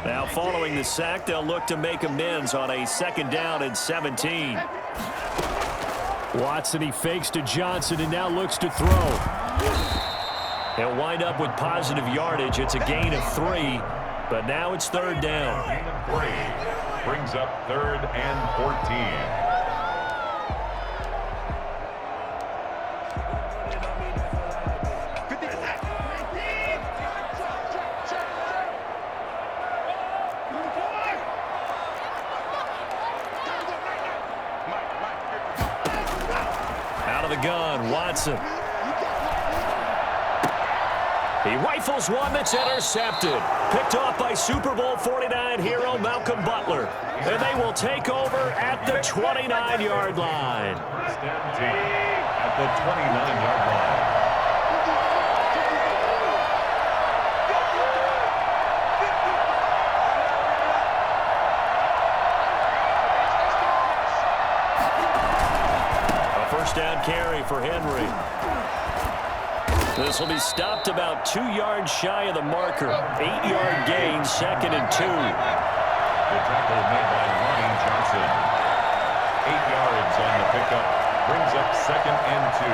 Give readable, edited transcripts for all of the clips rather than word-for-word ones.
Now following the sack, they'll look to make amends on a 2nd down and 17. Watson, he fakes to Johnson and now looks to throw. They'll wind up with positive yardage. It's a gain of 3, but now it's 3rd down. Gain of 3 brings up 3rd and 14. Gun, Watson. He rifles one that's intercepted. Picked off by Super Bowl 49 hero Malcolm Butler. And they will take over at the 29-yard line. At the 29-yard line. Down carry for Henry. This will be stopped about 2 yards shy of the marker. 8-yard gain, 2nd and 2. The tackle made by Ronnie Johnson. 8 yards on the pickup. Brings up 2nd and 2.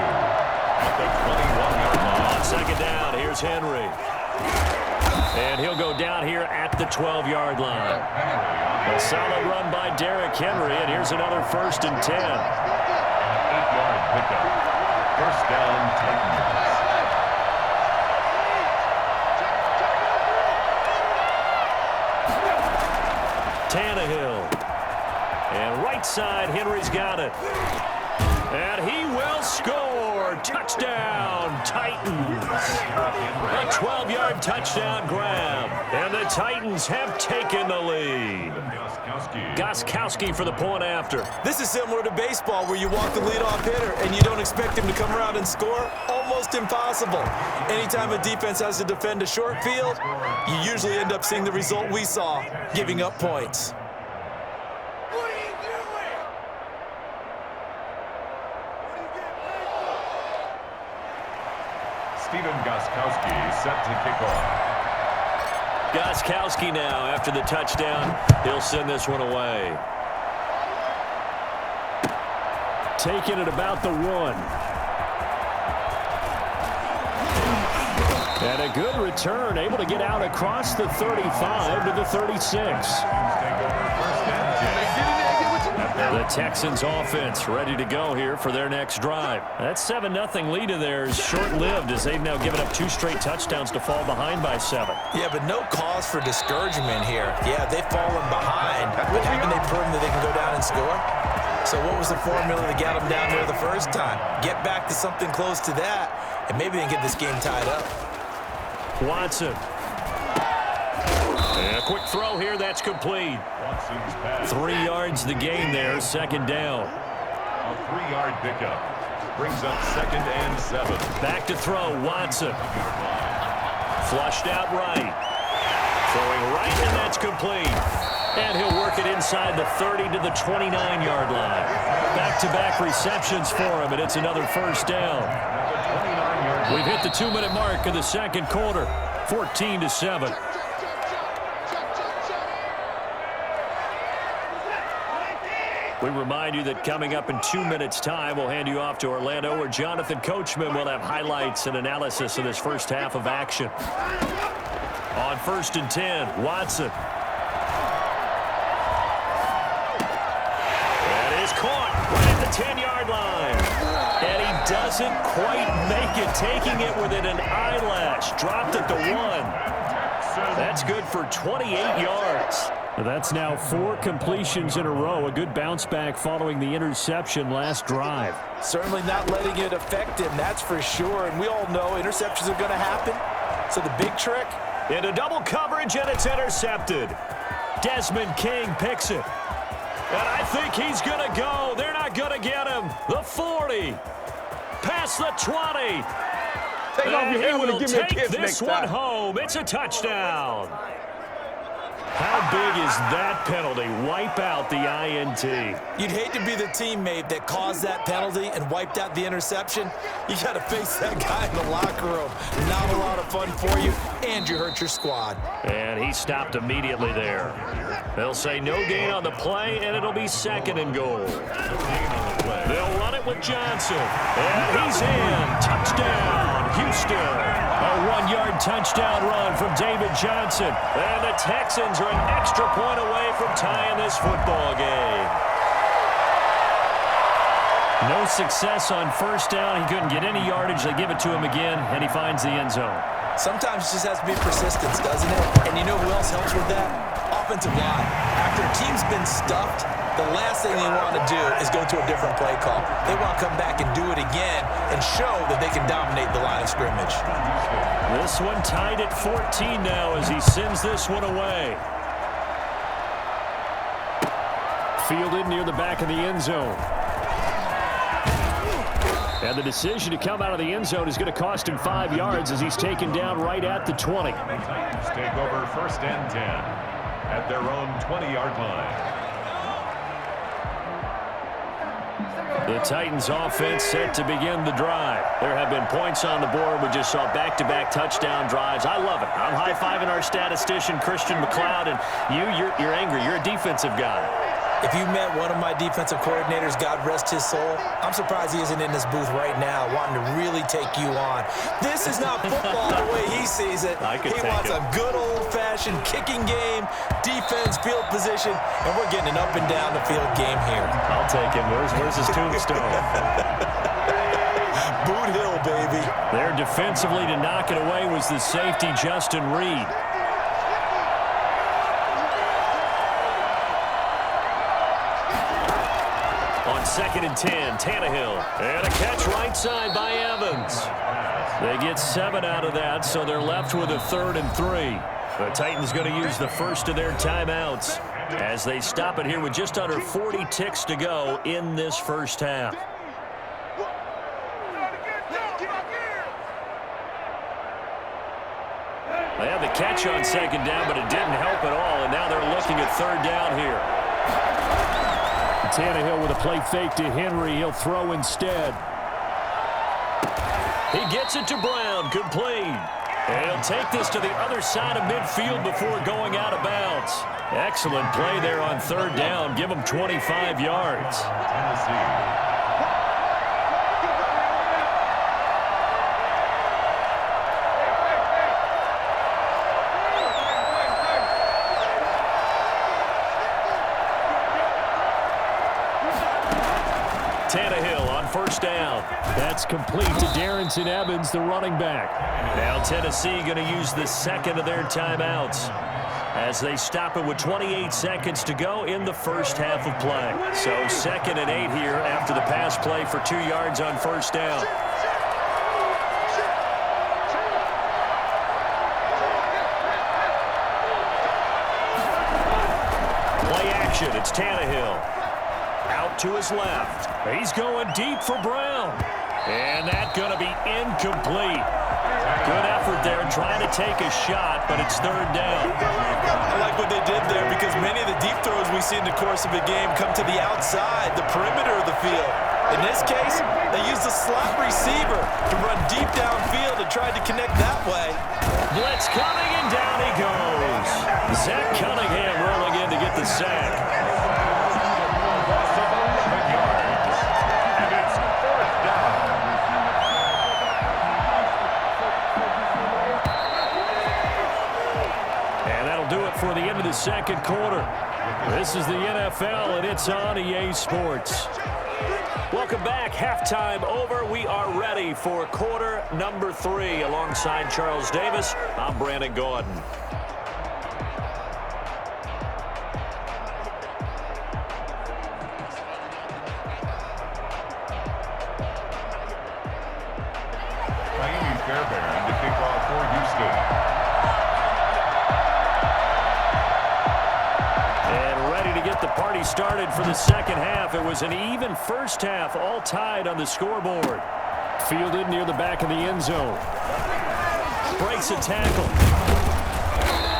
At the 21-yard line. On 2nd down, here's Henry. And he'll go down here at the 12-yard line. A solid run by Derrick Henry, and here's another 1st and 10. 8-yard pickup. 1st down, Titans. Tannehill. And right side, Henry's got it. And he will score. Touchdown, Titans. A 12-yard touchdown grab. And the Titans have taken the lead. Gostkowski for the point after. This is similar to baseball where you walk the leadoff hitter and you don't expect him to come around and score. Almost impossible. Anytime a defense has to defend a short field, you usually end up seeing the result we saw, giving up points. Stephen Gostkowski set to kick off. Gostkowski now, after the touchdown, he'll send this one away. Taking it about the 1. And a good return, able to get out across the 35 to the 36. The Texans offense ready to go here for their next drive. That 7-0 lead of theirs short-lived as they've now given up 2 straight touchdowns to fall behind by 7. Yeah, but no cause for discouragement here. Yeah, they've fallen behind, but haven't they proven that they can go down and score? So what was the formula to get them down there the first time? Get back to something close to that, and maybe they can get this game tied up. Watson. And a quick throw here, that's complete. 3 yards the gain there, 2nd down. A 3-yard pickup. Brings up 2nd and 7. Back to throw, Watson. Flushed out right. Throwing right, and that's complete. And he'll work it inside the 30 to the 29-yard line. Back-to-back receptions for him, and it's another 1st down. We've hit the 2-minute mark of the 2nd quarter, 14-7. We remind you that coming up in 2 minutes' time, we'll hand you off to Orlando, where Jonathan Coachman will have highlights and analysis of this first half of action. On 1st and 10, Watson. That is caught right at the 10-yard line. And he doesn't quite make it, taking it within an eyelash. Dropped at the 1. That's good for 28 yards. That's now 4 completions in a row. A good bounce back following the interception last drive. Certainly not letting it affect him, that's for sure. And we all know interceptions are going to happen. So the big trick? Into double coverage, and it's intercepted. Desmond King picks it. And I think he's going to go. They're not going to get him. The 40. Past the 20. Take off your And he helmet will and give me a take kiss this next one time. home. It's a touchdown. How big is that penalty? Wipe out the INT. You'd hate to be the teammate that caused that penalty and wiped out the interception. You got to face that guy in the locker room. Not a lot of fun for you, and you hurt your squad. And he stopped immediately there. They'll say no gain on the play, and it'll be 2nd and goal. They'll run it with Johnson. And he's in. Touchdown, Houston. A 1-yard touchdown run from David Johnson. And the Texans are an extra point away from tying this football game. No success on 1st down. He couldn't get any yardage. They give it to him again, and he finds the end zone. Sometimes it just has to be persistence, doesn't it? And you know who else helps with that? Offensive line. After a team's been stuffed, the last thing they want to do is go to a different play call. They want to come back and do it again and show that they can dominate the line of scrimmage. This one tied at 14 now as he sends this one away. Fielded near the back of the end zone. And the decision to come out of the end zone is going to cost him 5 yards as he's taken down right at the 20. Titans take over 1st and 10 at their own 20-yard line. The Titans offense set to begin the drive. There have been points on the board. We just saw back-to-back touchdown drives. I love it. I'm high-fiving our statistician, Christian McLeod, and you're angry. You're a defensive guy. If you met one of my defensive coordinators, God rest his soul, I'm surprised he isn't in this booth right now wanting to really take you on. This is not football the way he sees it. He wants a good old-fashioned kicking game, defense, field position, and we're getting an up and down the field game here. I'll take him. Where's his tombstone? Boot Hill, baby. There defensively to knock it away was the safety, Justin Reed. On 2nd and 10, Tannehill. And a catch right side by Evans. They get 7 out of that, so they're left with a 3rd and 3. The Titans going to use the first of their timeouts as they stop it here with just under 40 ticks to go in this first half. They had the catch on 2nd down, but it didn't help at all, and now they're looking at 3rd down here. Tannehill with a play fake to Henry. He'll throw instead. He gets it to Brown, complete. And he'll take this to the other side of midfield before going out of bounds. Excellent play there on 3rd down. Give him 25 yards. Tennessee. Tannehill on 1st down. That's complete to Darrington Evans, the running back. Now Tennessee going to use the 2nd of their timeouts as they stop it with 28 seconds to go in the first half of play. So 2nd and 8 here after the pass play for 2 yards on 1st down. Play action. It's Tannehill. Out to his left. He's going deep for Brown. And that's going to be incomplete. Good effort there trying to take a shot, but it's 3rd down. I like what they did there because many of the deep throws we see in the course of a game come to the outside, the perimeter of the field. In this case, they used the slot receiver to run deep downfield and tried to connect that way. Blitz coming, and down he goes. Zach Cunningham rolling in to get the sack. For the end of the 2nd quarter. This is the NFL, and it's on EA Sports. Welcome back. Halftime over. We are ready for quarter number 3. Alongside Charles Davis, I'm Brandon Gordon. Miami Fairbairn to kick off for Houston. The party started for the 2nd half. It was an even first half, all tied on the scoreboard. Fielded near the back of the end zone. Breaks a tackle.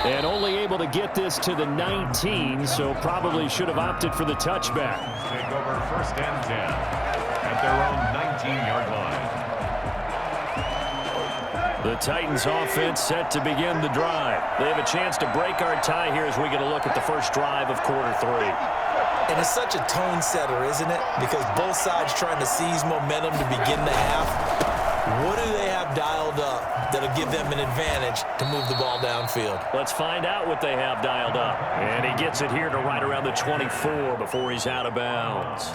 And only able to get this to the 19, so probably should have opted for the touchback. Take over 1st and 10 at their own 19-yard line. The Titans offense set to begin the drive. They have a chance to break our tie here as we get a look at the first drive of quarter 3. And it's such a tone setter, isn't it? Because both sides trying to seize momentum to begin the half. What do they have dialed up that'll give them an advantage to move the ball downfield? Let's find out what they have dialed up. And he gets it here to right around the 24 before he's out of bounds.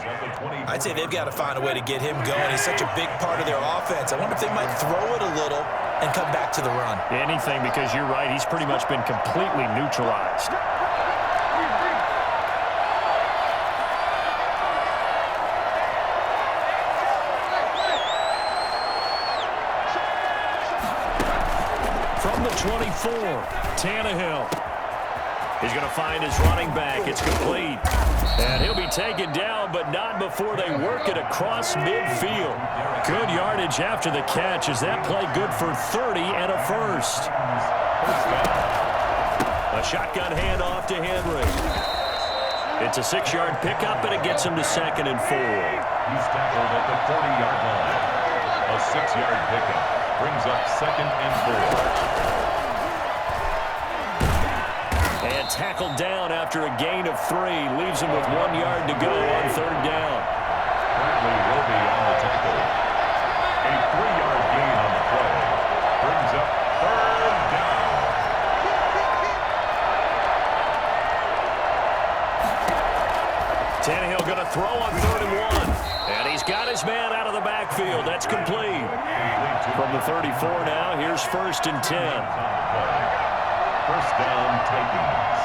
I'd say they've got to find a way to get him going. He's such a big part of their offense. I wonder if they might throw it a little and come back to the run. Anything, because you're right, he's pretty much been completely neutralized. From the 24, Tannehill. He's going to find his running back. It's complete. And he'll be taken down, but not before they work it across midfield. Good yardage after the catch. Is that play good for 30 and a first? A shotgun handoff to Henry. It's a 6-yard pickup, and it gets him to 2nd and 4. He's tackled at the 40-yard line. A 6-yard pickup brings up 2nd and 4. And tackled down after a gain of 3. Leaves him with 1 yard to go on 3rd down. Bradley will be on the tackle. A 3-yard gain on the play brings up 3rd down. Tannehill going to throw on 3rd and 1. And he's got his man out of the backfield. That's complete. From the 34 now, here's 1st and 10. 1st down, Titans.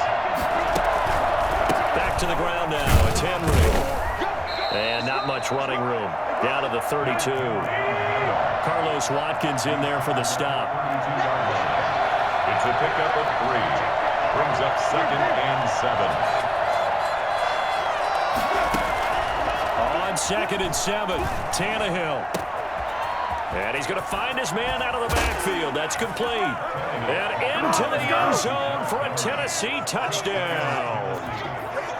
Back to the ground now. It's Henry. And not much running room. Down to the 32. Carlos Watkins in there for the stop. It's a pickup of 3. Brings up 2nd and 7. On 2nd and 7, Tannehill. And he's going to find his man out of the backfield. That's complete. And into the end zone for a Tennessee touchdown.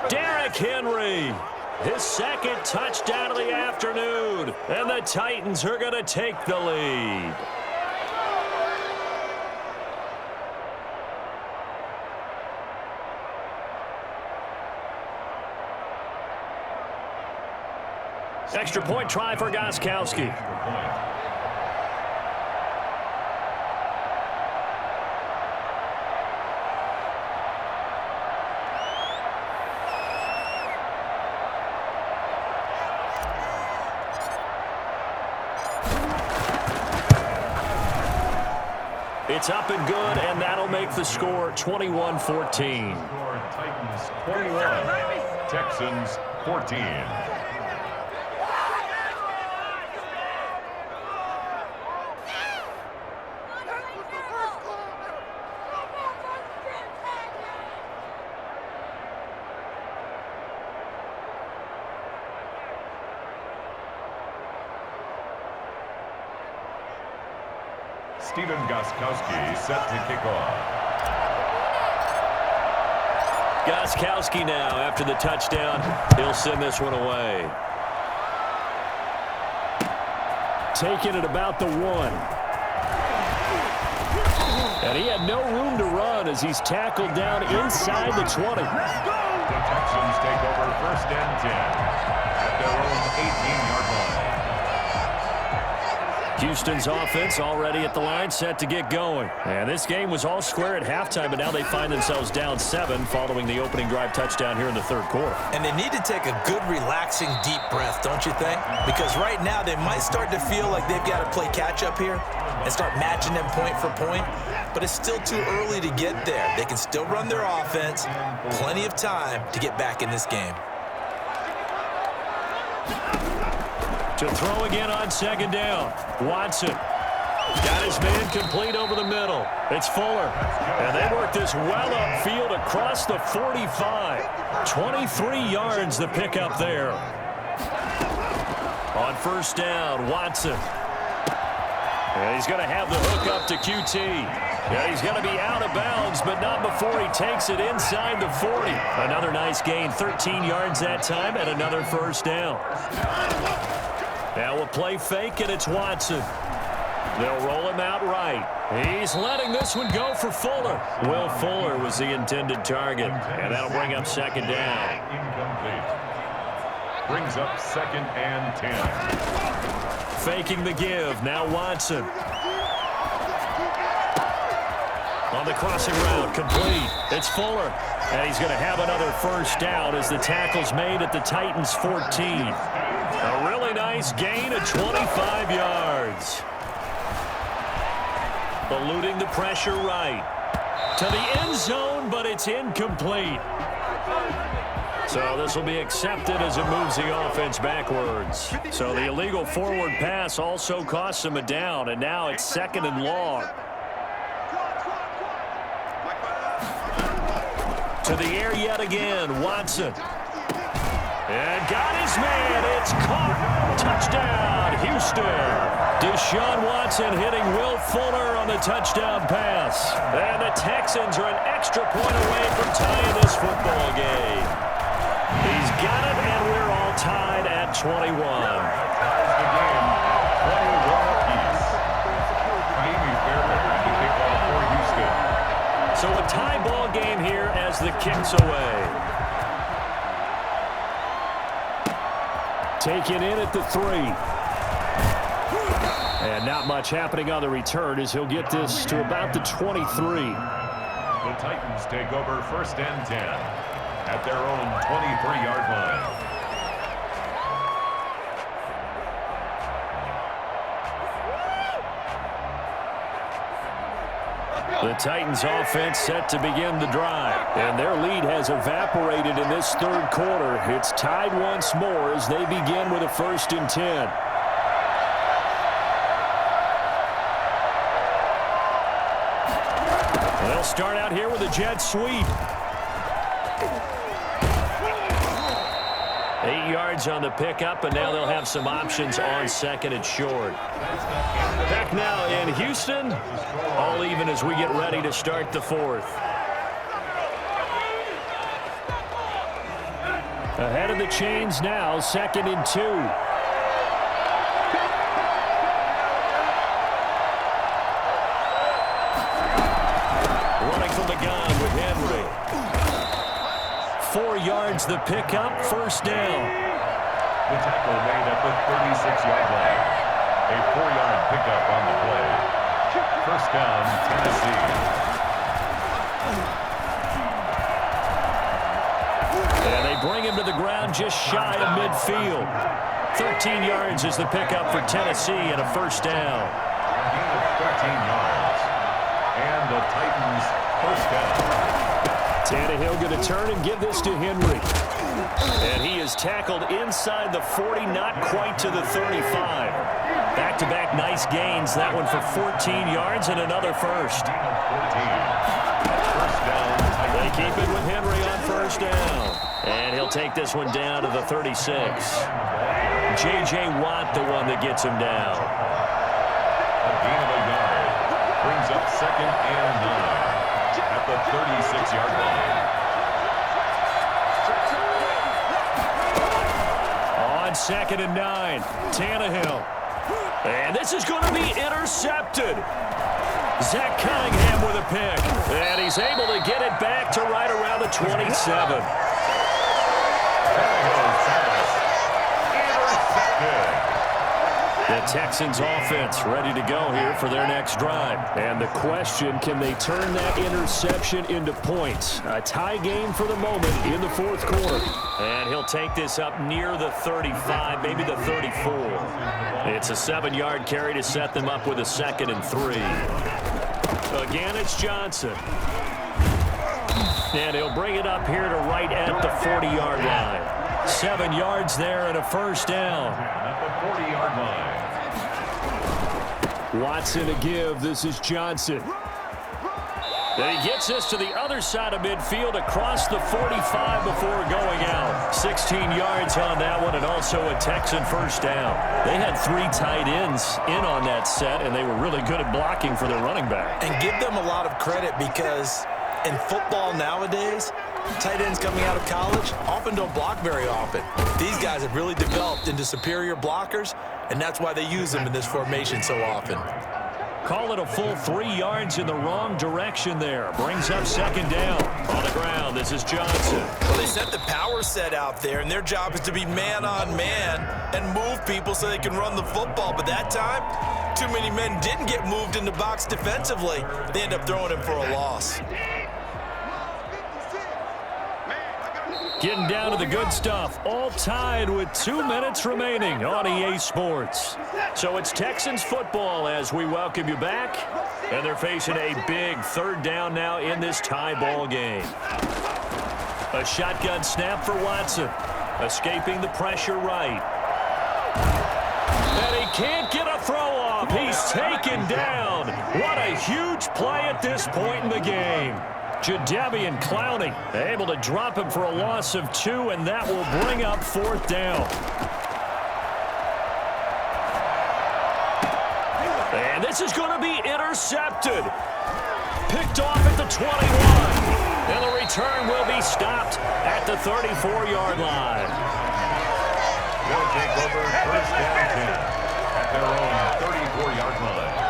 Derrick Henry, his 2nd touchdown of the afternoon. And the Titans are going to take the lead. Extra point try for Gostkowski. It's up and good, and that'll make the score 21-14. Titans 21, Texans 14. Stephen Gostkowski set to kick off. Gostkowski now after the touchdown. He'll send this one away. Taking it about the 1. And he had no room to run as he's tackled down inside the 20. The Texans take over 1st and 10 at their own 18-yard line. Houston's offense already at the line, set to get going. And this game was all square at halftime, but now they find themselves down 7 following the opening drive touchdown here in the 3rd quarter. And they need to take a good, relaxing, deep breath, don't you think? Because right now they might start to feel like they've got to play catch-up here and start matching them point for point. But it's still too early to get there. They can still run their offense. Plenty of time to get back in this game. To throw again on 2nd down. Watson got his man complete over the middle. It's Fuller. And they work this well upfield across the 45. 23 yards the pickup there. On 1st down, Watson. And he's going to have the hook up to QT. Yeah, he's going to be out of bounds, but not before he takes it inside the 40. Another nice gain, 13 yards that time, and another first down. Now we'll play fake, and it's Watson. They'll roll him out right. He's letting this one go for Fuller. Will Fuller was the intended target, and that'll bring up second down. Incomplete. Brings up 2nd and 10. Faking the give, now Watson. On the crossing route, complete. It's Fuller, and he's going to have another first down as the tackle's made at the Titans' 14. A really nice gain of 25 yards. Eluding the pressure right. To the end zone, but it's incomplete. So this will be accepted as it moves the offense backwards. So the illegal forward pass also costs him a down, and now it's 2nd and long. To the air yet again, Watson. And got his man. It's caught. Touchdown, Houston. Deshaun Watson hitting Will Fuller on the touchdown pass. And the Texans are an extra point away from tying this football game. He's got it, and we're all tied at 21. Ties the game, 21 apiece. Jamie Fairbairn, the kickoff for Houston. So a tie ball game here as the kick's away. Taken in at the 3. And not much happening on the return as he'll get this to about the 23. The Titans take over 1st and 10 at their own 23-yard line. The Titans offense set to begin the drive, and their lead has evaporated in this 3rd quarter. It's tied once more as they begin with a 1st and 10. They'll start out here with a jet sweep. 8 yards on the pickup, and now they'll have some options on 2nd and short. Back now in Houston, all even as we get ready to start the 4th. Ahead of the chains now, 2nd and 2. Running from the gun with Henry. 4 yards the pickup, 1st down. The tackle made at the 36-yard line. A 4-yard pickup on the play. 1st down, Tennessee. And they bring him to the ground just shy of midfield. 13 yards is the pickup for Tennessee and a 1st down. A gain of 13 yards. And the Titans' 1st down. Tannehill going to turn and give this to Henry. And he is tackled inside the 40, not quite to the 35. Back-to-back nice gains. That one for 14 yards and another 1st. 14. 1st down. They keep it with Henry on 1st down. And he'll take this one down to the 36. J.J. Watt, the one that gets him down. A gain of a yard. Brings up 2nd and 9 at the 36-yard line. On 2nd and 9, Tannehill. And this is going to be intercepted. Zach Cunningham with a pick. And he's able to get it back to right around the 27. The Texans offense ready to go here for their next drive. And the question, can they turn that interception into points? A tie game for the moment in the 4th quarter. And he'll take this up near the 35, maybe the 34. It's a 7-yard carry to set them up with a 2nd and 3. Again, it's Johnson. And he'll bring it up here to right at the 40-yard line. 7 yards there and a 1st down. At the 40-yard line. Watson to give. This is Johnson. And he gets this to the other side of midfield across the 45 before going out. 16 yards on that one, and also a Texan first down. They had 3 tight ends in on that set, and they were really good at blocking for their running back. And give them a lot of credit because in football nowadays, tight ends coming out of college often don't block very often. These guys have really developed into superior blockers, and that's why they use them in this formation so often. Call it a full 3 yards in the wrong direction there. Brings up second down. On the ground, this is Johnson. Well, they set the power set out there, and their job is to be man-on-man and move people so they can run the football. But that time, too many men didn't get moved in the box defensively. They end up throwing him for a loss. Getting down to the good stuff. All tied with 2 minutes remaining on EA Sports. So it's Texans football as we welcome you back. And they're facing a big third down now in this tie ball game. A shotgun snap for Watson. Escaping the pressure right. And he can't get a throw off. He's taken down. What a huge play at this point in the game. Jadeveon Clowney able to drop him for a loss of 2, and that will bring up 4th down. And this is going to be intercepted. Picked off at the 21. And the return will be stopped at the 34-yard line. They'll take over first down 10 at their own 34-yard line.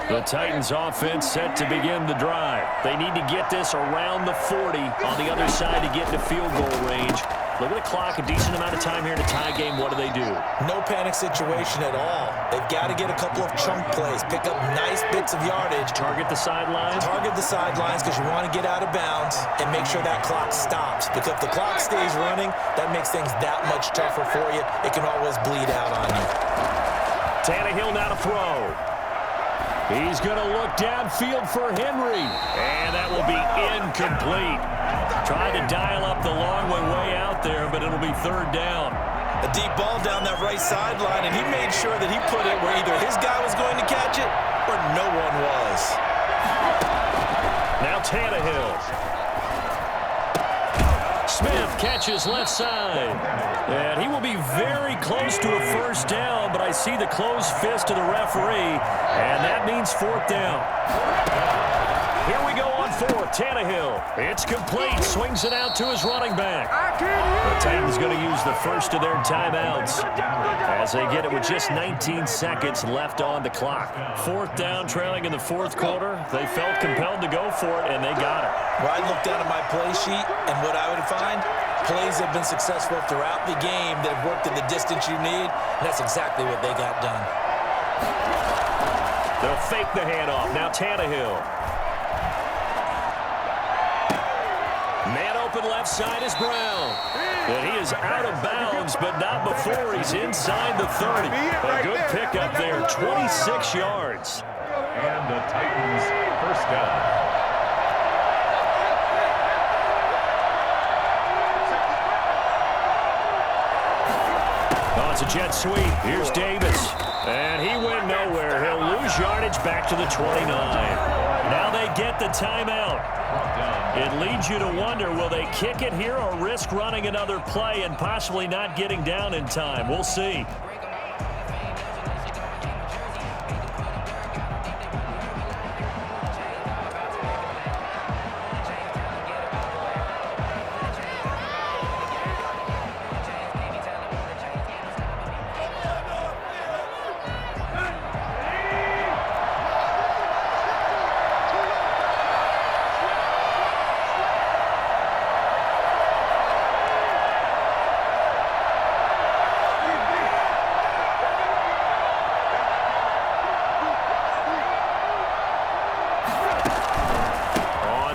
The Titans offense set to begin the drive. They need to get this around the 40 on the other side to get into field goal range. Look at the clock, a decent amount of time here in a tie game. What do they do? No panic situation at all. They've got to get a couple of chunk plays, pick up nice bits of yardage. Target the sidelines? Target the sidelines because you want to get out of bounds and make sure that clock stops. Because if the clock stays running, that makes things that much tougher for you. It can always bleed out on you. Tannehill now to throw. He's going to look downfield for Henry. And that will be incomplete. Tried to dial up the long one way out there, but it'll be third down. A deep ball down that right sideline, and he made sure that he put it where either his guy was going to catch it or no one was. Now Tannehill. Smith catches left side. And he will be very close to a first down, but I see the closed fist of the referee, and that means 4th down. Here we go on 4th. Tannehill. It's complete. Swings it out to his running back. The Titans going to use the first of their timeouts as they get it with just 19 seconds left on the clock. 4th down, trailing in the 4th quarter. They felt compelled to go for it, and they got it. Well, I looked down at my play sheet, and what I would find, plays have been successful throughout the game that have worked in the distance you need, and that's exactly what they got done. They'll fake the handoff. Now Tannehill. Man open left side is Brown. And he is out of bounds, but not before he's inside the 30. A good pickup there, 26 yards. And the Titans first down. Oh, it's a jet sweep. Here's Davis. And he went nowhere. He'll lose yardage back to the 29. Now they get the timeout. It leads you to wonder, will they kick it here or risk running another play and possibly not getting down in time? We'll see.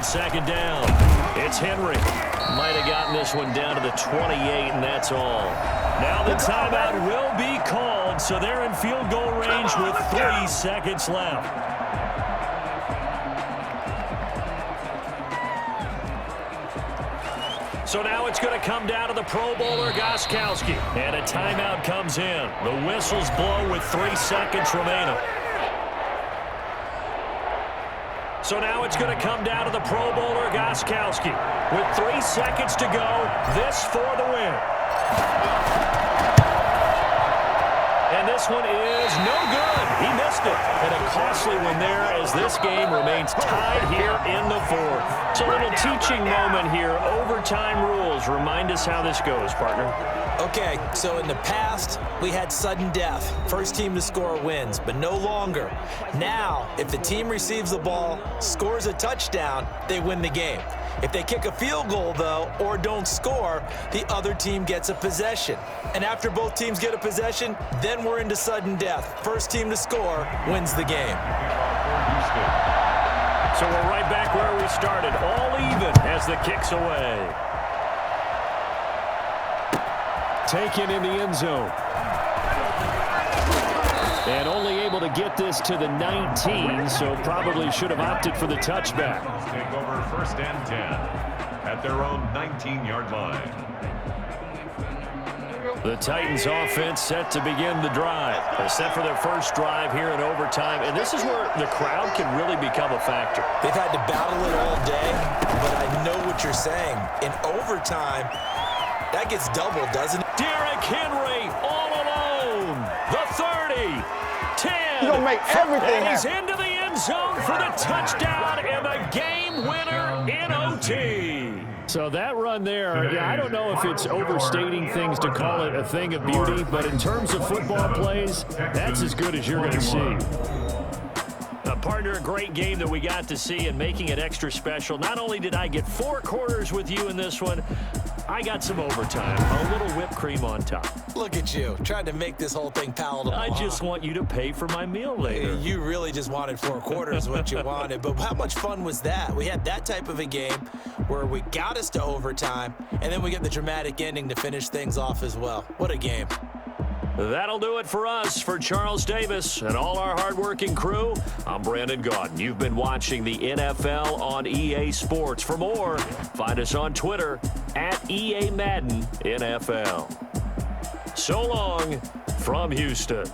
Second down. It's Henry. Might have gotten this one down to the 28, and that's all. Now the timeout will be called, so they're in field goal range with 3 seconds left. So now it's going to come down to the Pro Bowler, Gostkowski. And a timeout comes in. The whistles blow with 3 seconds remaining. So now it's going to come down to the Pro Bowler, Gostkowski. With 3 seconds to go, this for the win. And this one is no good. He missed it. And a costly one there as this game remains tied here in the fourth. So a little teaching moment here. Overtime rules. Remind us how this goes, partner. Okay, so in the past, we had sudden death. First team to score wins, but no longer. Now, if the team receives the ball, scores a touchdown, they win the game. If they kick a field goal, though, or don't score, the other team gets a possession. And after both teams get a possession, then we're into sudden death. First team to score wins the game. So we're right back where we started, all even as the kick's away. Taken in the end zone. And only able to get this to the 19, so probably should have opted for the touchback. Take over first and 10 at their own 19-yard line. The Titans offense set to begin the drive. They're set for their first drive here in overtime, and this is where the crowd can really become a factor. They've had to battle it all day, but I know what you're saying. In overtime, that gets doubled, doesn't it? Derrick Henry all alone. The 30, 10. He's going to make everything and he's happen. into the end zone for the touchdown and the game winner in OT. So that run there, yeah, I don't know if it's overstating things to call it a thing of beauty, but in terms of football plays, that's as good as you're going to see. Partner, a great game that we got to see and making it extra special. Not only did I get 4 quarters with you in this one, I got some overtime, a little whipped cream on top. Look at you, trying to make this whole thing palatable. I just want you to pay for my meal later. You really just wanted 4 quarters, what you wanted. But how much fun was that? We had that type of a game where we got us to overtime, and then we get the dramatic ending to finish things off as well. What a game. That'll do it for us. For Charles Davis and all our hardworking crew, I'm Brandon Gaudin. You've been watching the NFL on EA Sports. For more, find us on Twitter at EA Madden NFL. So long from Houston.